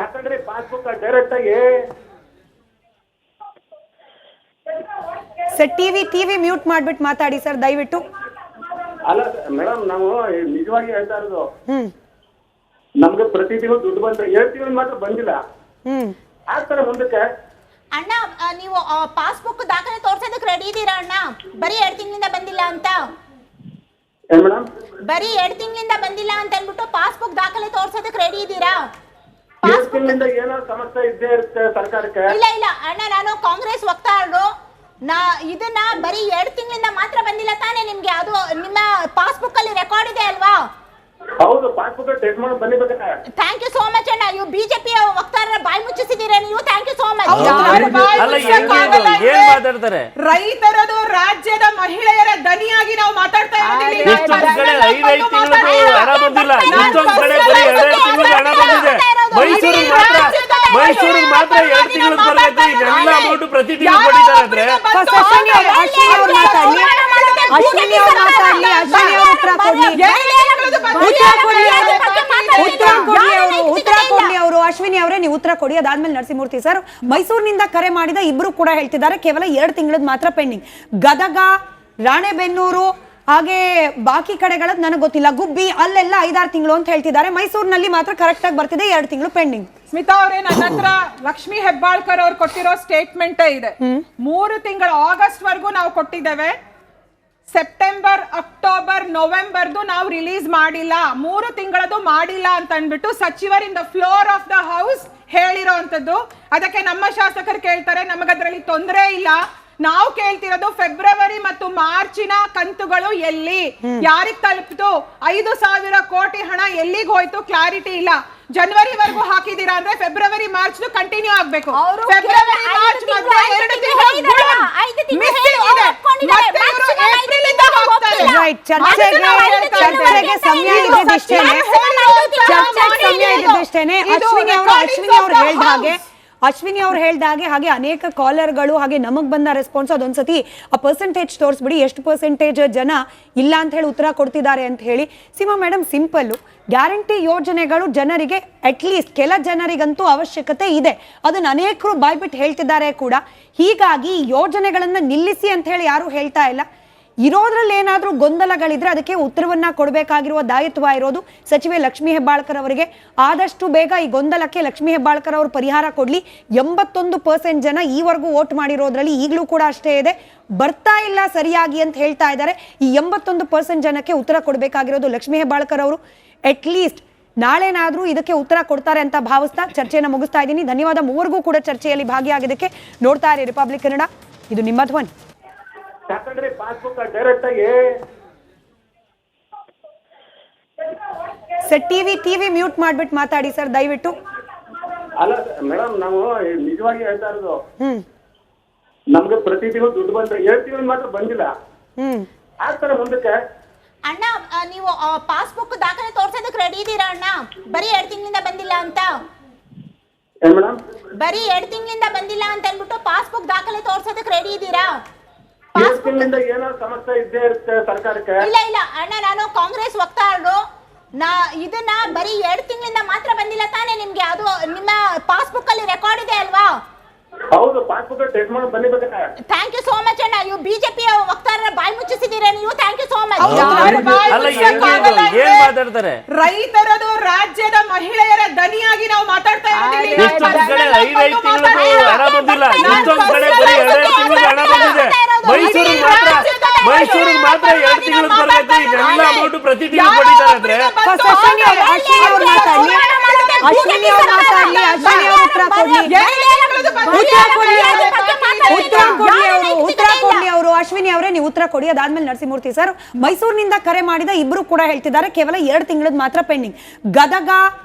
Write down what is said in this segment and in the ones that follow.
ಯಾಕಂದ್ರೆ passbook direct ಆಗಿ sir TV mute ಮಾಡ್ಬಿಟ್ಟು ಮಾತಾಡಿ ಸರ್ ದಯವಿಟ್ಟು. ಅಲ್ಲ ಮೇಡಮ್, ನಾವು ನಿಜವಾಗಿ ಹೇಳ್ತಾ ಇರೋದು, ನಮ್ಗೆ ಪ್ರತಿ ತಿಂಗಳು ದುಡ್ಡು ಬಂದ್ರೆ 2 ತಿಂಗಳು ಮಾತ್ರ ಬಂದಿಲ್ಲ. ಆಗ್ತಾರೆ ಮುಂದಕ್ಕೆ. ಅಣ್ಣ ನೀವು ಪಾಸ್ಬುಕ್ ದಾಖಲೆ ತೋರ್ಸೋದಕ್ಕೆ ರೆಡಿ ಇದೀರಾ ಅಣ್ಣ? ಬರೀ 2 ತಿಂಗಳಿಂದ ಬಂದಿಲ್ಲ ಅಂತ. ಏನ್ ಮೇಡಮ್? ಬರೀ 2 ತಿಂಗಳಿಂದ ಬಂದಿಲ್ಲ ಅಂತ ಅಂದ್ಬಿಟ್ಟು ಪಾಸ್ಬುಕ್ ದಾಖಲೆ ತೋರ್ಸೋದಕ್ಕೆ ರೆಡಿ ಇದೀರಾ? 2 ತಿಂಗಳಿಂದ ಏನೋ ಸಮಸ್ಯೆ ಇದ್ದೇ ಇರುತ್ತೆ ಸರ್ಕಾರಕ್ಕೆ. ಇಲ್ಲ ಅಣ್ಣ, ನಾನು ಕಾಂಗ್ರೆಸ್ ವಕ್ತಾರರು. ಇದನ್ನ ಬರೀ 2 ತಿಂಗಳಿಂದ ಮಾತ್ರ ಬಂದಿಲ್ಲ ತಾನೇ ನಿಮ್ಗೆ? ಅದು ನಿಮ್ಮ ಪಾಸ್ಬುಕ್ ಅಲ್ಲಿ ರೆಕಾರ್ಡ್ ಇದೆ ಅಲ್ವಾ? ಹೌದು, ಪಾಸ್ಬುಕ್ ಟೆಸ್ಟ್ ಮಾಡಿ ಬಂದಿರ್ಬೇಕಾ? ಥ್ಯಾಂಕ್ ಯು ಸೋ ಮಚ್ ಅಣ್ಣ. ಇವು ಬಿಜೆಪಿ ವಕ್ತಾರರ ಬಾಯಿ ಮುಚ್ಚಿಸಿದೀರಾ ನೀವು. Thank you so much. ಏನ್ ಮಾತಾಡ್ತಾರೆ? ರೈತರದು ರಾಜ್ಯದ ಮಹಿಳೆಯರ ದನಿಯಾಗಿ ನಾವು ಮಾತಾಡ್ತಾ ಇದ್ದೀವಿ. ಎಷ್ಟೊಂದು ಕಡೆ 5 ತಿಂಗಳು ಹಣ ಬಂದಿಲ್ಲ, ಎಷ್ಟೊಂದು ಕಡೆ ಬರೀ 2 ತಿಂಗಳು ಹಣ ಬಂದಿದೆ. ಮೈಸೂರಿಗೆ ಮಾತ್ರ 2 ತಿಂಗಳು ಬರಬೇಕು. ಇದೆಲ್ಲ ಅಮೌಂಟ್ ಪ್ರತಿ ತಿಂಗಳು ಕೊಟ್ಟಿದ್ದಾರೆ ಅಂದ್ರೆ ಅಶ್ವಿನಿ ಅವ್ರು ಮಾತಾಡ್ಲಿ. ಅಶ್ವಿನಿ ಅವರೇ, ನೀವು ಉತ್ತರ ಕೊಡಿ. ಅದಾದ್ಮೇಲೆ ನರಸಿಂಹಮೂರ್ತಿ ಸರ್, ಮೈಸೂರಿನಿಂದ ಕರೆ ಮಾಡಿದ ಇಬ್ರು ಕೂಡ ಹೇಳ್ತಿದ್ದಾರೆ ಕೇವಲ 2 ತಿಂಗಳದ್ ಮಾತ್ರ ಪೆಂಡಿಂಗ್. ಗದಗ, ರಾಣೆಬೆನ್ನೂರು ಹಾಗೆ ಬಾಕಿ ಕಡೆಗಳದ್ ನನಗೆ ಗೊತ್ತಿಲ್ಲ. ಗುಬ್ಬಿ ಅಲ್ಲೆಲ್ಲ 5-6 ತಿಂಗಳು ಅಂತ ಹೇಳ್ತಿದ್ದಾರೆ. ಮೈಸೂರಿನಲ್ಲಿ ಮಾತ್ರ ಕರೆಕ್ಟ್ ಆಗಿ ಬರ್ತಿದೆ, 2 ತಿಂಗಳು ಪೆಂಡಿಂಗ್. ಸ್ಮಿತಾ ಅವರೇ, ನನ್ನ ಹತ್ರ ಲಕ್ಷ್ಮೀ ಹೆಬ್ಬಾಳ್ಕರ್ ಅವ್ರು ಕೊಟ್ಟಿರೋ ಸ್ಟೇಟ್ಮೆಂಟ್ ಇದೆ. 3 ತಿಂಗಳು ಆಗಸ್ಟ್ ವರೆಗೂ ನಾವು ಕೊಟ್ಟಿದ್ದೇವೆ. ಸೆಪ್ಟೆಂಬರ್, ಅಕ್ಟೋಬರ್, ನವೆಂಬರ್ದು ನಾವು ರಿಲೀಸ್ ಮಾಡಿಲ್ಲ. 3 ತಿಂಗಳದು ಮಾಡಿಲ್ಲ ಅಂತ ಅಂದ್ಬಿಟ್ಟು ಸಚಿವರಿಂದ ಫ್ಲೋರ್ ಆಫ್ ದ ಹೌಸ್ ಹೇಳಿರೋ ಅಂತದ್ದು. ಅದಕ್ಕೆ ನಮ್ಮ ಶಾಸಕರು ಕೇಳ್ತಾರೆ, ನಮಗದ್ರಲ್ಲಿ ತೊಂದರೆ ಇಲ್ಲ. ನಾವು ಕೇಳ್ತಿರೋದು ಫೆಬ್ರವರಿ ಮತ್ತು ಮಾರ್ಚಿನ ಕಂತುಗಳು ಎಲ್ಲಿ, ಯಾರಿಗ್ ತಲುಪಿತು, 5,000 ಕೋಟಿ ಹಣ ಎಲ್ಲಿಗೆ ಹೋಯ್ತು, ಕ್ಲಾರಿಟಿ ಇಲ್ಲ. ಜನವರಿವರೆಗೂ ಹಾಕಿದೀರಾ ಅಂದ್ರೆ ಫೆಬ್ರವರಿ ಮಾರ್ಚ್ ಕಂಟಿನ್ಯೂ ಆಗ್ಬೇಕು. ಫೆಬ್ರವರಿ ಮಾರ್ಚ್ ಮಧ್ಯೆ 2 ತಿಂಗಳು ಮಿಸ್ ಇದೆ. ಮತ್ತೆ ಇವರು ಏಪ್ರಿಲ್ ಇಂದ ಹೋಗ್ತಾರೆ. ಚರ್ಚೆಗೆ ಸಮಯ ಇದ್ದಷ್ಟೇನೆ ಅಶ್ವಿನಿ ಅವ್ರು ಹೇಳ್ದಾಗೆ ಹಾಗೆ ಅನೇಕ ಕಾಲರ್ಗಳು ಹಾಗೆ ನಮಗ್ ಬಂದ ರೆಸ್ಪಾನ್ಸ್ ಅದೊಂದ್ಸತಿ ಆ ಪರ್ಸೆಂಟೇಜ್ ತೋರಿಸ್ಬಿಡಿ, ಎಷ್ಟು ಪರ್ಸೆಂಟೇಜ್ ಜನ ಇಲ್ಲ ಅಂತ ಹೇಳಿ ಉತ್ತರ ಕೊಡ್ತಿದ್ದಾರೆ ಅಂತ ಹೇಳಿ. ಸೀಮಾ ಮೇಡಮ್, ಸಿಂಪಲ್ ಗ್ಯಾರಂಟಿ ಯೋಜನೆಗಳು ಜನರಿಗೆ ಅಟ್ಲೀಸ್ಟ್ ಕೆಲ ಜನರಿಗಂತೂ ಅವಶ್ಯಕತೆ ಇದೆ. ಅದನ್ನ ಅನೇಕರು ಬಾಯ್ಬಿಟ್ಟು ಹೇಳ್ತಿದ್ದಾರೆ ಕೂಡ. ಹೀಗಾಗಿ ಯೋಜನೆಗಳನ್ನ ನಿಲ್ಲಿಸಿ ಅಂತ ಹೇಳಿ ಯಾರು ಹೇಳ್ತಾ ಇಲ್ಲ. ಇರೋದ್ರಲ್ಲಿ ಏನಾದ್ರೂ ಗೊಂದಲಗಳಿದ್ರೆ ಅದಕ್ಕೆ ಉತ್ತರವನ್ನ ಕೊಡಬೇಕಾಗಿರುವ ದಾಯಿತ್ವ ಇರೋದು ಸಚಿವೆ ಲಕ್ಷ್ಮೀ ಹೆಬ್ಬಾಳ್ಕರ್ ಅವರಿಗೆ. ಆದಷ್ಟು ಬೇಗ ಈ ಗೊಂದಲಕ್ಕೆ ಲಕ್ಷ್ಮೀ ಹೆಬ್ಬಾಳ್ಕರ್ ಅವರು ಪರಿಹಾರ ಕೊಡ್ಲಿ. 81% ಜನ ಈವರೆಗೂ ವೋಟ್ ಮಾಡಿರೋದ್ರಲ್ಲಿ ಈಗಲೂ ಕೂಡ ಅಷ್ಟೇ ಇದೆ, ಬರ್ತಾ ಇಲ್ಲ ಸರಿಯಾಗಿ ಅಂತ ಹೇಳ್ತಾ ಇದ್ದಾರೆ. ಈ 81% ಜನಕ್ಕೆ ಉತ್ತರ ಕೊಡಬೇಕಾಗಿರೋದು ಲಕ್ಷ್ಮೀ ಹೆಬ್ಬಾಳ್ಕರ್ ಅವರು. ಅಟ್ಲೀಸ್ಟ್ ನಾಳೆನಾದ್ರೂ ಇದಕ್ಕೆ ಉತ್ತರ ಕೊಡ್ತಾರೆ ಅಂತ ಭಾವಿಸ್ತಾ ಚರ್ಚೆಯನ್ನು ಮುಗಿಸ್ತಾ ಇದ್ದೀನಿ. ಧನ್ಯವಾದ ಮೂವರಿಗೂ ಕೂಡ ಚರ್ಚೆಯಲ್ಲಿ ಭಾಗಿಯಾಗಿದ್ದಕ್ಕೆ. ನೋಡ್ತಾ ಇರಿ ರಿಪಬ್ಲಿಕ್ ಕನ್ನಡ, ಇದು ನಿಮ್ಮ ಧ್ವನಿ. ಯಾಕಂದ್ರೆ ಪಾಸ್ಬುಕ್ ಡೈರೆಕ್ಟ್ ಆಗಿ ಸರ್ ಟಿವಿ ಮ್ಯೂಟ್ ಮಾಡ್ಬಿಟ್ಟು ಮಾತಾಡಿ ಸರ್ ದಯವಿಟ್ಟು. ಅಲ್ಲ ಮೇಡಮ್, ನಾವು ನಿಜವಾಗಿ ಹೇಳ್ತಾ ಇರೋದು, ನಮ್ಗೆ ಪ್ರತಿ ತಿಂಗಳು ದುಡ್ಡು ಬಂದ್ರೆ 2 ತಿಂಗಳು ಮಾತ್ರ ಬಂದಿಲ್ಲ. ಆಗ್ತಾರೆ ಮುಂದಕ್ಕೆ. ಅಣ್ಣ ನೀವು ಪಾಸ್ಬುಕ್ ದಾಖಲೆ ತೋರ್ಸೋದಕ್ಕೆ ರೆಡಿ ಇದೀರಾ ಅಣ್ಣ? ಬರೀ 2 ತಿಂಗಳಿಂದ ಬಂದಿಲ್ಲ ಅಂತ. ಏನ್ ಮೇಡಮ್? ಬರೀ 2 ತಿಂಗಳಿಂದ ಬಂದಿಲ್ಲ ಅಂತ ಅಂದ್ಬಿಟ್ಟು ಪಾಸ್ಬುಕ್ ದಾಖಲೆ ತೋರ್ಸೋದಕ್ಕೆ ರೆಡಿ ಇದೀರಾ? 2 ತಿಂಗಳಿಂದ ಏನೋ ಸಮಸ್ಯೆ ಇದ್ದೇ ಇರುತ್ತೆ ಸರ್ಕಾರಕ್ಕೆ. ಇಲ್ಲ ಅಣ್ಣ, ನಾನು ಕಾಂಗ್ರೆಸ್ ವಕ್ತಾರರು. ಇದನ್ನ ಬರೀ 2 ತಿಂಗಳಿಂದ ಮಾತ್ರ ಬಂದಿಲ್ಲ ತಾನೇ ನಿಮ್ಗೆ? ಅದು ನಿಮ್ಮ ಪಾಸ್ಬುಕ್ ಅಲ್ಲಿ ರೆಕಾರ್ಡ್ ಇದೆ ಅಲ್ವಾ? ಹೌದು, ಪಾಸ್ಬುಕ್ ಟೆಸ್ಟ್ ಮಾಡಿ ಬಂದಿರ್ಬೇಕಾ? ಥ್ಯಾಂಕ್ ಯು ಸೋ ಮಚ್ ಅಣ್ಣ. ಇವು ಬಿಜೆಪಿ ವಕ್ತಾರರ ಬಾಯಿ ಮುಚ್ಚಿಸಿದೀರಾ ನೀವು. Thank you so much. ಏನ್ ಮಾತಾಡ್ತಾರೆ? ರೈತರದು ರಾಜ್ಯದ ಮಹಿಳೆಯರ ದನಿಯಾಗಿ ನಾವು ಮಾತಾಡ್ತಾ ಇದ್ದೀವಿ. ಎಷ್ಟೊಂದು ಕಡೆ 5 ತಿಂಗಳು ಹಣ ಬಂದಿಲ್ಲ, ಎಷ್ಟೊಂದು ಕಡೆ ಬರೀ 2 ತಿಂಗಳು ಹಣ ಬಂದಿದೆ. ಮೈಸೂರಿಗೆ ಮಾತ್ರ 2 ತಿಂಗಳು ಬರಬೇಕು. ಇದೆಲ್ಲ ಅಮೌಂಟ್ ಪ್ರತಿ ತಿಂಗಳು ಕೊಟ್ಟಿದ್ದಾರೆ ಅಂದ್ರೆ ಅಶ್ವಿನಿ ಅವರೇ, ನೀವು ಉತ್ತರ ಕೊಡಿ. ಅದಾದ್ಮೇಲೆ ನರಸಿಂಹಮೂರ್ತಿ ಸರ್, ಮೈಸೂರಿನಿಂದ ಕರೆ ಮಾಡಿದ ಇಬ್ರು ಕೂಡ ಹೇಳ್ತಿದ್ದಾರೆ ಕೇವಲ 2 ತಿಂಗಳದ್ ಮಾತ್ರ ಪೆಂಡಿಂಗ್. ಗದಗ,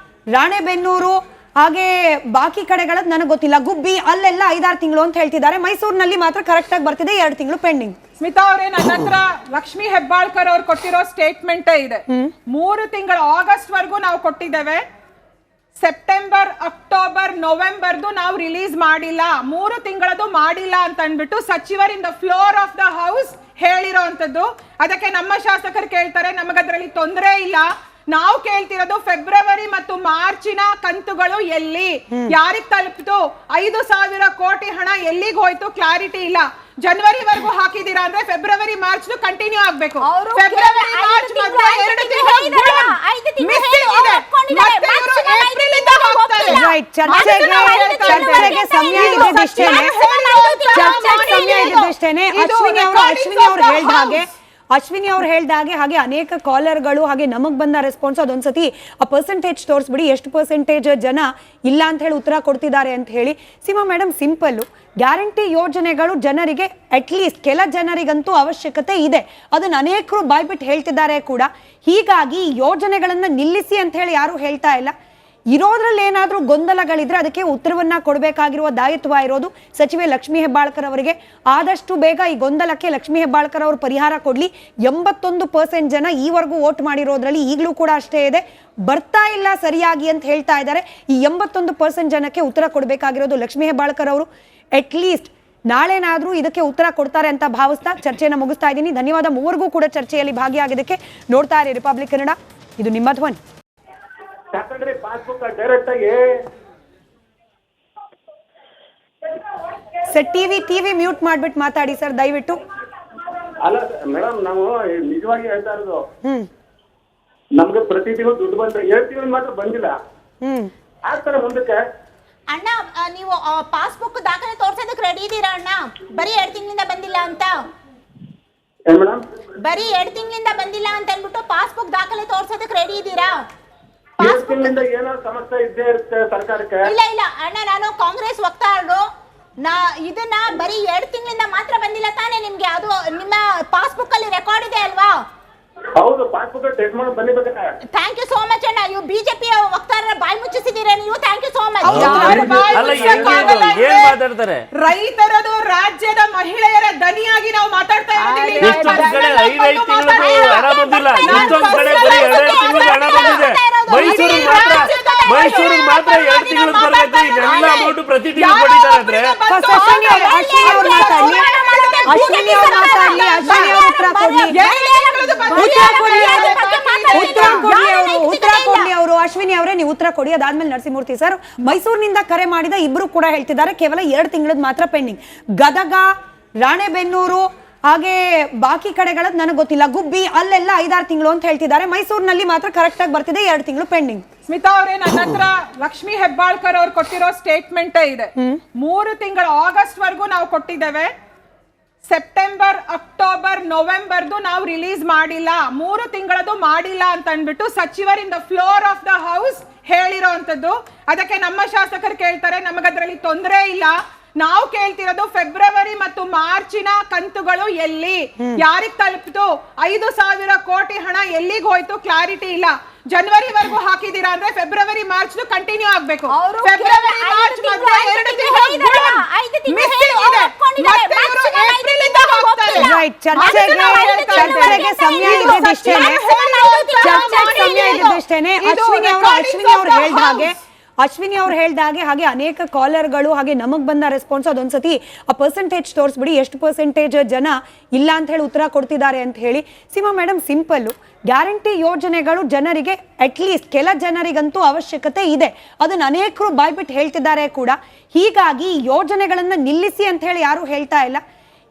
ರಾಣೆಬೆನ್ನೂರು ಹಾಗೆ ಬಾಕಿ ಕಡೆಗಳದ್ ನನಗೆ ಗೊತ್ತಿಲ್ಲ. ಗುಬ್ಬಿ ಅಲ್ಲೆಲ್ಲ 5-6 ತಿಂಗಳು ಅಂತ ಹೇಳ್ತಿದ್ದಾರೆ. ಮೈಸೂರಿನಲ್ಲಿ ಮಾತ್ರ ಕರೆಕ್ಟ್ ಆಗಿ ಬರ್ತಿದೆ, 2 ತಿಂಗಳು ಪೆಂಡಿಂಗ್. ಸ್ಮಿತಾ ಅವರೇ, ನನ್ನ ಹತ್ರ ಲಕ್ಷ್ಮೀ ಹೆಬ್ಬಾಳ್ಕರ್ ಅವ್ರು ಕೊಟ್ಟಿರೋ ಸ್ಟೇಟ್ಮೆಂಟ್ ಇದೆ. 3 ತಿಂಗಳು ಆಗಸ್ಟ್ ವರೆಗೂ ನಾವು ಕೊಟ್ಟಿದ್ದೇವೆ. ಸೆಪ್ಟೆಂಬರ್, ಅಕ್ಟೋಬರ್, ನವೆಂಬರ್ದು ನಾವು ರಿಲೀಸ್ ಮಾಡಿಲ್ಲ. 3 ತಿಂಗಳದು ಮಾಡಿಲ್ಲ ಅಂತ ಅಂದ್ಬಿಟ್ಟು ಸಚಿವರಿಂದ ಫ್ಲೋರ್ ಆಫ್ ದ ಹೌಸ್ ಹೇಳಿರೋ ಅಂತದ್ದು. ಅದಕ್ಕೆ ನಮ್ಮ ಶಾಸಕರು ಕೇಳ್ತಾರೆ, ನಮಗದ್ರಲ್ಲಿ ತೊಂದರೆ ಇಲ್ಲ. ನಾವು ಕೇಳ್ತಿರೋದು ಫೆಬ್ರವರಿ ಮತ್ತು ಮಾರ್ಚಿನ ಕಂತುಗಳು ಎಲ್ಲಿ, ಯಾರಿಗ್ ತಲುಪಿತು, 5,000 ಕೋಟಿ ಹಣ ಎಲ್ಲಿಗೆ ಹೋಯ್ತು, ಕ್ಲಾರಿಟಿ ಇಲ್ಲ. ಜನವರಿವರೆಗೂ ಹಾಕಿದೀರಾ ಅಂದ್ರೆ ಫೆಬ್ರವರಿ ಮಾರ್ಚ್ ಕಂಟಿನ್ಯೂ ಆಗ್ಬೇಕು. ಫೆಬ್ರವರಿ ಮಾರ್ಚ್ ಮಧ್ಯೆ 2 ತಿಂಗಳು ಮಿಸ್ಸಿಂಗ್ ಇದೆ. ಮತ್ತೆ ಇವರು ಏಪ್ರಿಲ್ ಇಂದ ಹಾಕ್ತಾರೆ. ರೈಟ್, ಚರ್ಚೆಗೆ ಸಮಯ ಇದ್ದಿದ್ದೇನೆ. ಅಶ್ವಿನಿ ಅವ್ರು ಹೇಳ್ದಾಗೆ ಹಾಗೆ ಅನೇಕ ಕಾಲರ್ಗಳು ಹಾಗೆ ನಮಗ್ ಬಂದ ರೆಸ್ಪಾನ್ಸ್ ಅದೊಂದ್ಸತಿ ಆ ಪರ್ಸೆಂಟೇಜ್ ತೋರಿಸ್ಬಿಡಿ, ಎಷ್ಟು ಪರ್ಸೆಂಟೇಜ್ ಜನ ಇಲ್ಲ ಅಂತ ಹೇಳಿ ಉತ್ತರ ಕೊಡ್ತಿದ್ದಾರೆ ಅಂತ ಹೇಳಿ. ಸೀಮಾ ಮೇಡಮ್, ಸಿಂಪಲ್ಲು, ಗ್ಯಾರಂಟಿ ಯೋಜನೆಗಳು ಜನರಿಗೆ ಅಟ್ಲೀಸ್ಟ್ ಕೆಲ ಜನರಿಗಂತೂ ಅವಶ್ಯಕತೆ ಇದೆ, ಅದನ್ನ ಅನೇಕರು ಬಾಯ್ಬಿಟ್ಟು ಹೇಳ್ತಿದ್ದಾರೆ ಕೂಡ. ಹೀಗಾಗಿ ಯೋಜನೆಗಳನ್ನ ನಿಲ್ಲಿಸಿ ಅಂತ ಹೇಳಿ ಯಾರು ಹೇಳ್ತಾ ಇಲ್ಲ. ಇರೋದ್ರಲ್ಲಿ ಏನಾದರೂ ಗೊಂದಲಗಳಿದ್ರೆ ಅದಕ್ಕೆ ಉತ್ತರವನ್ನ ಕೊಡಬೇಕಾಗಿರುವ ದಾಯಿತ್ವ ಇರೋದು ಸಚಿವೆ ಲಕ್ಷ್ಮೀ ಹೆಬ್ಬಾಳ್ಕರ್ ಅವರಿಗೆ. ಆದಷ್ಟು ಬೇಗ ಈ ಗೊಂದಲಕ್ಕೆ ಲಕ್ಷ್ಮೀ ಹೆಬ್ಬಾಳ್ಕರ್ ಅವರು ಪರಿಹಾರ ಕೊಡ್ಲಿ. 81% ಜನ ಈವರೆಗೂ ವೋಟ್ ಮಾಡಿರೋದ್ರಲ್ಲಿ ಈಗಲೂ ಕೂಡ ಅಷ್ಟೇ ಇದೆ, ಬರ್ತಾ ಇಲ್ಲ ಸರಿಯಾಗಿ ಅಂತ ಹೇಳ್ತಾ ಇದ್ದಾರೆ. ಈ 81% ಜನಕ್ಕೆ ಉತ್ತರ ಕೊಡಬೇಕಾಗಿರೋದು ಲಕ್ಷ್ಮೀ ಹೆಬ್ಬಾಳ್ಕರ್ ಅವರು. ಅಟ್ಲೀಸ್ಟ್ ನಾಳೆನಾದ್ರೂ ಇದಕ್ಕೆ ಉತ್ತರ ಕೊಡ್ತಾರೆ ಅಂತ ಭಾವಿಸ್ತಾ ಚರ್ಚೆಯನ್ನು ಮುಗಿಸ್ತಾ ಇದ್ದೀನಿ. ಧನ್ಯವಾದ ಮೂವರಿಗೂ ಕೂಡ ಚರ್ಚೆಯಲ್ಲಿ ಭಾಗಿಯಾಗಿದ್ದಕ್ಕೆ. ನೋಡ್ತಾ ಇರಿ ರಿಪಬ್ಲಿಕ್ ಕನ್ನಡ, ಇದು ನಿಮ್ಮ ಧ್ವನಿ. ಯಾಕಂದ್ರೆ ಪಾಸ್ಬುಕ್ ಡೈರೆಕ್ಟ್ ಆಗಿ ಸರ್ ಟಿವಿ ಮ್ಯೂಟ್ ಮಾಡ್ಬಿಟ್ಟು ಮಾತಾಡಿ ಸರ್ ದಯವಿಟ್ಟು. ಅಲ್ಲ ಮೇಡಮ್, ನಾವು ನಿಜವಾಗಿ ಹೇಳ್ತಾ ಇರೋದು, ನಮ್ಗೆ ಪ್ರತಿ ತಿಂಗಳು ದುಡ್ಡು ಬಂದ್ರೆ 7 ತಿಂಗಳು ಮಾತ್ರ ಬಂದಿಲ್ಲ. ಆಗ್ತಾರೆ ಮುಂದಕ್ಕೆ. ಅಣ್ಣ, ನೀವು ಪಾಸ್ಬುಕ್ ದಾಖಲೆ ತೋರ್ಸೋದಕ್ಕೆ ರೆಡಿ ಇದೀರಾ ಅಣ್ಣ? ಬರೀ 2 ತಿಂಗಳಿಂದ ಬಂದಿಲ್ಲ ಅಂತ. ಏನ್ ಮೇಡಮ್? ಬರೀ 2 ತಿಂಗಳಿಂದ ಬಂದಿಲ್ಲ ಅಂತ ಅಂದ್ಬಿಟ್ಟು ಪಾಸ್ಬುಕ್ ದಾಖಲೆ ತೋರ್ಸೋದಕ್ಕೆ ರೆಡಿ ಇದೀರಾ? 7 ತಿಂಗಳಿಂದ ಏನೋ ಸಮಸ್ಯೆ ಇದ್ದೇ ಇರುತ್ತೆ ಸರ್ಕಾರಕ್ಕೆ. ಇಲ್ಲ ಅಣ್ಣ, ನಾನು ಕಾಂಗ್ರೆಸ್ ವಕ್ತಾರರು. ಇದನ್ನ ಬರೀ 2 ತಿಂಗಳಿಂದ ಮಾತ್ರ ಬಂದಿಲ್ಲ ತಾನೇ ನಿಮ್ಗೆ? ಅದು ನಿಮ್ಮ ಪಾಸ್ಬುಕ್ ಅಲ್ಲಿ ರೆಕಾರ್ಡ್ ಇದೆ ಅಲ್ವಾ? ಹೌದು, ಪಾಸ್ಬುಕ್ ಟೆಸ್ಟ್ ಮಾಡಿ ಬಂದಿರ್ಬೇಕಾ. ಥ್ಯಾಂಕ್ ಯು ಸೋ ಮಚ್ ಅಣ್ಣ. ಇವು ಬಿಜೆಪಿ ವಕ್ತಾರರ ಬಾಯಿ ಮುಚ್ಚಿಸಿದ್ದೀರಾ ನೀವು. Thank you so much. ಏನ್ ಮಾತಾಡ್ತಾರೆ? ರೈತರದು ರಾಜ್ಯದ ಮಹಿಳೆಯರ ದನಿಯಾಗಿ ನಾವು ಮಾತಾಡ್ತಾ ಇದ್ದೀವಿ. ಎಷ್ಟೊಂದು ಕಡೆ 5 ತಿಂಗಳು ಹಣ ಬಂದಿಲ್ಲ, ಎಷ್ಟೊಂದು ಕಡೆ ಬರೀ 2 ತಿಂಗಳು ಹಣ ಬಂದಿದೆ. ಮೈಸೂರಿಗೆ ಮಾತ್ರ 2 ತಿಂಗಳು ಬರಬೇಕು. ಇದೆಲ್ಲ ಅಮೌಂಟ್ ಪ್ರತಿ ತಿಂಗಳು ಕೊಟ್ಟಿದ್ದಾರೆ ಅಂದ್ರೆ ಅಶ್ವಿನಿ ಅವರೇ, ನೀವು ಉತ್ತರ ಕೊಡಿ. ಅದಾದ್ಮೇಲೆ ನರಸಿಂಹಮೂರ್ತಿ ಸರ್. ಮೈಸೂರಿನಿಂದ ಕರೆ ಮಾಡಿದ ಇಬ್ರು ಕೂಡ ಹೇಳ್ತಿದ್ದಾರೆ ಕೇವಲ 2 ತಿಂಗಳದ್ ಮಾತ್ರ ಪೆಂಡಿಂಗ್. ಗದಗ, ರಾಣೆಬೆನ್ನೂರು ಹಾಗೆ ಬಾಕಿ ಕಡೆಗಳದ್ದು ನನಗೆ ಗೊತ್ತಿಲ್ಲ. ಗುಬ್ಬಿ ಅಲ್ಲೆಲ್ಲ 5-6 ತಿಂಗಳು ಅಂತ ಹೇಳ್ತಿದ್ದಾರೆ. ಮೈಸೂರಿನಲ್ಲಿ ಮಾತ್ರ ಕರೆಕ್ಟ್ ಆಗಿ ಬರ್ತಿದೆ, 2 ತಿಂಗಳು ಪೆಂಡಿಂಗ್. ಸ್ಮಿತಾ ಅವರೇ, ನನ್ನ ಹತ್ರ ಲಕ್ಷ್ಮೀ ಹೆಬ್ಬಾಳ್ಕರ್ ಅವ್ರು ಕೊಟ್ಟಿರೋ ಸ್ಟೇಟ್ಮೆಂಟ್ ಇದೆ. 3 ತಿಂಗಳು ಆಗಸ್ಟ್ ವರೆಗೂ ನಾವು ಕೊಟ್ಟಿದ್ದೇವೆ. ಸೆಪ್ಟೆಂಬರ್, ಅಕ್ಟೋಬರ್, ನವೆಂಬರ್ದು ನಾವು ರಿಲೀಸ್ ಮಾಡಿಲ್ಲ. 3 ತಿಂಗಳದು ಮಾಡಿಲ್ಲ ಅಂತ ಅಂದ್ಬಿಟ್ಟು ಸಚಿವರಿಂದ ಫ್ಲೋರ್ ಆಫ್ ದ ಹೌಸ್ ಹೇಳಿರೋ ಅಂತದ್ದು. ಅದಕ್ಕೆ ನಮ್ಮ ಶಾಸಕರು ಕೇಳ್ತಾರೆ, ನಮಗದ್ರಲ್ಲಿ ತೊಂದರೆ ಇಲ್ಲ. ನಾವು ಕೇಳ್ತಿರೋದು ಫೆಬ್ರವರಿ ಮತ್ತು ಮಾರ್ಚಿನ ಕಂತುಗಳು ಎಲ್ಲಿ, ಯಾರಿಗ್ ತಲುಪಿತು, 5,000 ಕೋಟಿ ಹಣ ಎಲ್ಲಿಗೆ ಹೋಯ್ತು, ಕ್ಲಾರಿಟಿ ಇಲ್ಲ. ಜನವರಿವರೆಗೂ ಹಾಕಿದೀರಾ ಅಂದ್ರೆ ಫೆಬ್ರವರಿ ಮಾರ್ಚ್ ಕಂಟಿನ್ಯೂ ಆಗ್ಬೇಕು. ಫೆಬ್ರವರಿ ಮಾರ್ಚ್ ಮಧ್ಯೆ 2 ತಿಂಗಳು ಮಿಸ್ಸಿಂಗ್ ಇದೆ. ಮತ್ತೆ ಇವರು ಏಪ್ರಿಲ್ ಇಂದ ಹಾಕ್ತಾರೆ. ರೈಟ್, ಚರ್ಚೆಗೆ ಸಮಯ ಇದ್ದಿದ್ದೇನೆ. ಅಶ್ವಿನಿ ಅವ್ರು ಹೇಳ್ದಾಗೆ ಹಾಗೆ ಅನೇಕ ಕಾಲರ್ಗಳು ಹಾಗೆ ನಮಗ್ ಬಂದ ರೆಸ್ಪಾನ್ಸ್ ಅದೊಂದ್ಸತಿ ಆ ಪರ್ಸೆಂಟೇಜ್ ತೋರಿಸ್ಬಿಡಿ, ಎಷ್ಟು ಪರ್ಸೆಂಟೇಜ್ ಜನ ಇಲ್ಲ ಅಂತ ಹೇಳಿ ಉತ್ತರ ಕೊಡ್ತಿದ್ದಾರೆ ಅಂತ ಹೇಳಿ. ಸೀಮಾ ಮೇಡಮ್, ಸಿಂಪಲ್ಲು, ಗ್ಯಾರಂಟಿ ಯೋಜನೆಗಳು ಜನರಿಗೆ ಅಟ್ಲೀಸ್ಟ್ ಕೆಲ ಜನರಿಗಂತೂ ಅವಶ್ಯಕತೆ ಇದೆ, ಅದನ್ನ ಅನೇಕರು ಬಾಯ್ಬಿಟ್ಟು ಹೇಳ್ತಿದ್ದಾರೆ ಕೂಡ. ಹೀಗಾಗಿ ಯೋಜನೆಗಳನ್ನ ನಿಲ್ಲಿಸಿ ಅಂತ ಹೇಳಿ ಯಾರು ಹೇಳ್ತಾ ಇಲ್ಲ.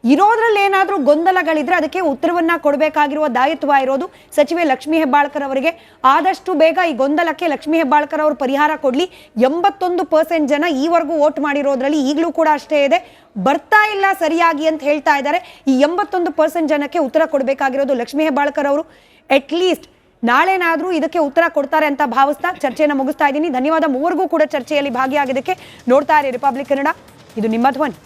ಇರೋದ್ರಲ್ಲಿ ಏನಾದರೂ ಗೊಂದಲಗಳಿದ್ರೆ ಅದಕ್ಕೆ ಉತ್ತರವನ್ನ ಕೊಡಬೇಕಾಗಿರುವ ದಾಯಿತ್ವ ಇರೋದು ಸಚಿವೆ ಲಕ್ಷ್ಮೀ ಹೆಬ್ಬಾಳ್ಕರ್ ಅವರಿಗೆ. ಆದಷ್ಟು ಬೇಗ ಈ ಗೊಂದಲಕ್ಕೆ ಲಕ್ಷ್ಮೀ ಹೆಬ್ಬಾಳ್ಕರ್ ಅವರು ಪರಿಹಾರ ಕೊಡ್ಲಿ. 81% ಜನ ಈವರೆಗೂ ವೋಟ್ ಮಾಡಿರೋದ್ರಲ್ಲಿ ಈಗಲೂ ಕೂಡ ಅಷ್ಟೇ ಇದೆ, ಬರ್ತಾ ಇಲ್ಲ ಸರಿಯಾಗಿ ಅಂತ ಹೇಳ್ತಾ ಇದ್ದಾರೆ. ಈ 81% ಜನಕ್ಕೆ ಉತ್ತರ ಕೊಡಬೇಕಾಗಿರೋದು ಲಕ್ಷ್ಮೀ ಹೆಬ್ಬಾಳ್ಕರ್ ಅವರು. ಅಟ್ಲೀಸ್ಟ್ ನಾಳೆನಾದ್ರೂ ಇದಕ್ಕೆ ಉತ್ತರ ಕೊಡ್ತಾರೆ ಅಂತ ಭಾವಿಸ್ತಾ ಚರ್ಚೆಯನ್ನು ಮುಗಿಸ್ತಾ ಇದ್ದೀನಿ. ಧನ್ಯವಾದ ಮೂವರಿಗೂ ಕೂಡ ಚರ್ಚೆಯಲ್ಲಿ ಭಾಗಿಯಾಗಿದ್ದಕ್ಕೆ. ನೋಡ್ತಾ ಇರಿ ರಿಪಬ್ಲಿಕ್ ಕನ್ನಡ, ಇದು ನಿಮ್ಮ ಧ್ವನಿ.